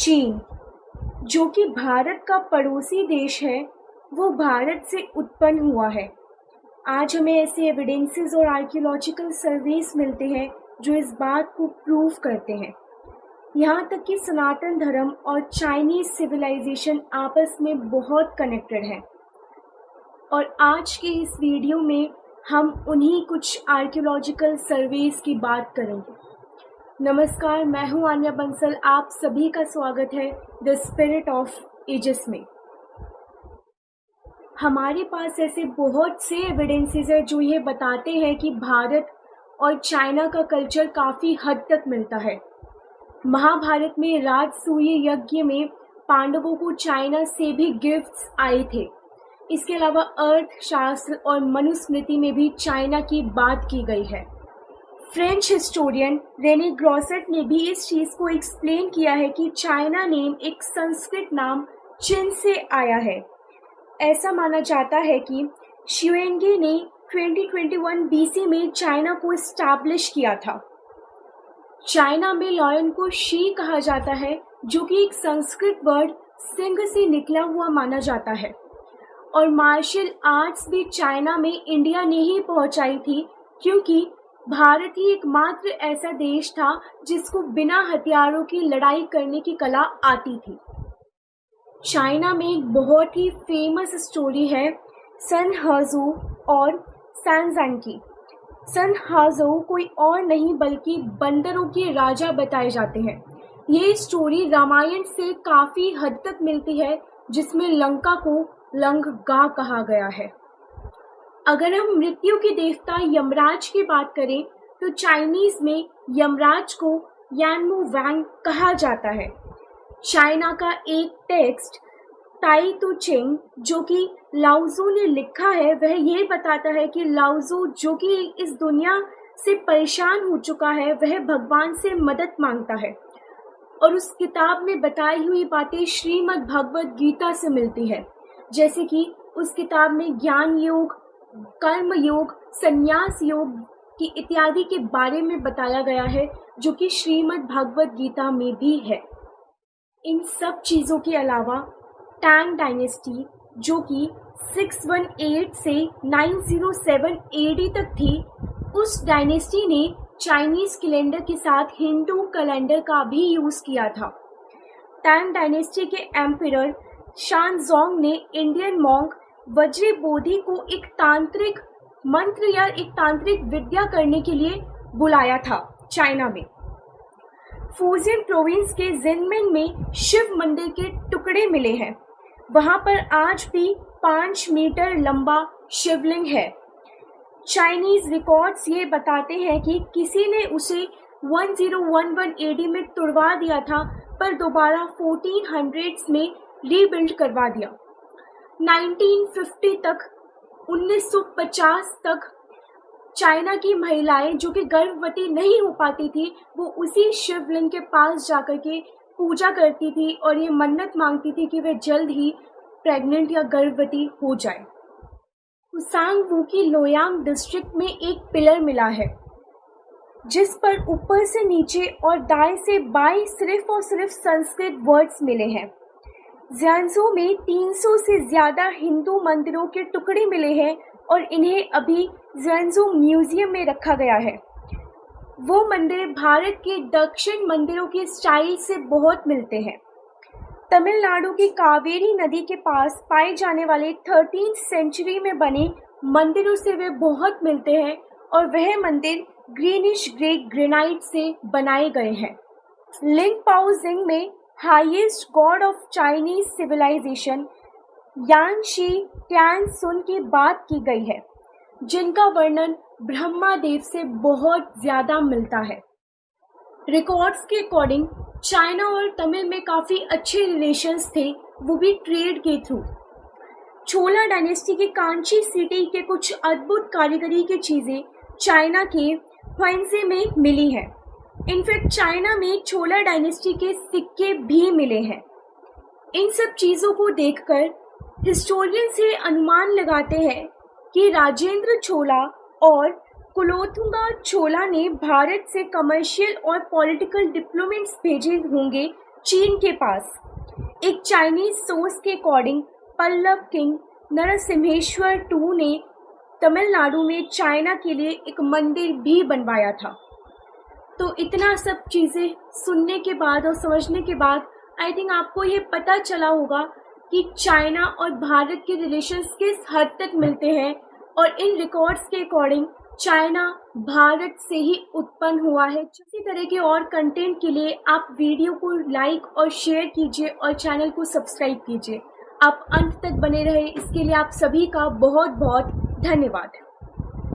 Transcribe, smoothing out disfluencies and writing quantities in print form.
चीन, जो कि भारत का पड़ोसी देश है, वो भारत से उत्पन्न हुआ है। आज हमें ऐसे एविडेंसेस और आर्कियोलॉजिकल सर्वेस मिलते हैं जो इस बात को प्रूव करते हैं। यहाँ तक कि सनातन धर्म और चाइनीज सिविलाइजेशन आपस में बहुत कनेक्टेड है। और आज के इस वीडियो में हम उन्हीं कुछ आर्कियोलॉजिकल सर्वेस की बात करेंगे। नमस्कार, मैं हूँ आन्या बंसल। आप सभी का स्वागत है द स्पिरिट ऑफ एजेस में। हमारे पास ऐसे बहुत से एविडेंसेस है जो ये बताते हैं कि भारत और चाइना का कल्चर काफ़ी हद तक मिलता है। महाभारत में राजसूय यज्ञ में पांडवों को चाइना से भी गिफ्ट्स आए थे। इसके अलावा अर्थशास्त्र और मनुस्मृति में भी चाइना की बात की गई है। फ्रेंच हिस्टोरियन रेने ग्रॉसेट ने भी इस चीज़ को एक्सप्लेन किया है कि चाइना नेम एक संस्कृत नाम चिन से आया है। ऐसा माना जाता है कि शीयुएंगे ने 2021 बीसी में चाइना को इस्टेब्लिश किया था। चाइना में लायन को शी कहा जाता है, जो कि एक संस्कृत वर्ड सिंह से निकला हुआ माना जाता है। और मार्शल आर्ट्स भी चाइना में इंडिया ने ही पहुंचाई थी, क्योंकि भारत ही एकमात्र ऐसा देश था जिसको बिना हथियारों की लड़ाई करने की कला आती थी। चाइना में एक बहुत ही फेमस स्टोरी है सन हेजू और सैनजान की। सन हेजू कोई और नहीं बल्कि बंदरों के राजा बताए जाते हैं। ये स्टोरी रामायण से काफ़ी हद तक मिलती है, जिसमें लंका को लंगगा कहा गया है। अगर हम मृत्यु के देवता यमराज की बात करें तो चाइनीज में यमराज को यानमू वैंग कहा जाता है। चाइना का एक टेक्स्ट ताई तू चिंग, जो कि लाओजू ने लिखा है, वह ये बताता है कि लाओजू, जो कि इस दुनिया से परेशान हो चुका है, वह भगवान से मदद मांगता है। और उस किताब में बताई हुई बातें श्रीमद् भगवद गीता से मिलती है। जैसे कि उस किताब में ज्ञान योग, कर्म योग, संन्यास योग की इत्यादि के बारे में बताया गया है, जो कि श्रीमद् भगवद गीता में भी है। इन सब चीज़ों के अलावा टैंग डायनेस्टी, जो कि 618 से 907 एडी तक थी, उस डायनेस्टी ने चाइनीज कैलेंडर के साथ हिंदू कैलेंडर का भी यूज़ किया था। टैंग डायनेस्टी के एम्परर शानजोंग ने इंडियन मॉन्क वज्रबोधि को एक तांत्रिक मंत्र या एक तांत्रिक विद्या करने के लिए बुलाया था चाइना में। फूजियन प्रोविंस के जिनमिन में शिव मंदिर के टुकड़े मिले हैं। वहां पर आज भी 5 मीटर लंबा शिवलिंग है। चाइनीज रिकॉर्ड्स ये बताते हैं कि किसी ने उसे 1011 एडी में तुड़वा दिया था, पर दोबारा 1400s में रीबिल्ड करवा दिया। 1950 तक 1950 तक चाइना की महिलाएं जो कि गर्भवती नहीं हो पाती थी, वो उसी शिवलिंग के पास जाकर के पूजा करती थी और ये मन्नत मांगती थी कि वे जल्द ही प्रेग्नेंट या गर्भवती हो जाए। हुसांग वू की लोयांग डिस्ट्रिक्ट में एक पिलर मिला है, जिस पर ऊपर से नीचे और दाएं से बाएं सिर्फ और सिर्फ संस्कृत वर्ड्स मिले हैं। ज़्यानज़ू में 300 से ज़्यादा हिंदू मंदिरों के टुकड़े मिले हैं और इन्हें अभी ज़्यानज़ू म्यूज़ियम में रखा गया है। वो मंदिर भारत के दक्षिण मंदिरों के स्टाइल से बहुत मिलते हैं। तमिलनाडु की कावेरी नदी के पास पाए जाने वाले 13th सेंचुरी में बने मंदिरों से वे बहुत मिलते हैं और वह मंदिर ग्रीनिश ग्रे ग्रेनाइट से बनाए गए हैं। लिंगपाओ जिंग में highest god of Chinese civilization Yuanshi Tianzun की बात की गई है, जिनका वर्णन ब्रह्मा देव से बहुत ज़्यादा मिलता है। रिकॉर्ड्स के अकॉर्डिंग चाइना और तमिल में काफ़ी अच्छे रिलेशंस थे, वो भी ट्रेड के थ्रू। छोला डायनेस्टी के कांची सिटी के कुछ अद्भुत कारीगरी की चीज़ें चाइना के ह्वेंसे में मिली हैं। इनफैक्ट चाइना में छोला डायनेस्टी के सिक्के भी मिले हैं। इन सब चीज़ों को देखकर हिस्टोरियन से अनुमान लगाते हैं कि राजेंद्र चोला और कुलोथुंगा चोला ने भारत से कमर्शियल और पॉलिटिकल डिप्लोमेट्स भेजे होंगे चीन के पास एक चाइनीज सोर्स के अकॉर्डिंग पल्लव किंग नरसिम्हेश्वर टू ने तमिलनाडु में चाइना के लिए एक मंदिर भी बनवाया था। तो इतना सब चीज़ें सुनने के बाद और समझने के बाद आई थिंक आपको ये पता चला होगा कि चाइना और भारत के रिलेशंस किस हद तक मिलते हैं, और इन रिकॉर्ड्स के अकॉर्डिंग चाइना भारत से ही उत्पन्न हुआ है। इसी तरह के और कंटेंट के लिए आप वीडियो को लाइक और शेयर कीजिए और चैनल को सब्सक्राइब कीजिए। आप अंत तक बने रहे इसके लिए आप सभी का बहुत बहुत धन्यवाद।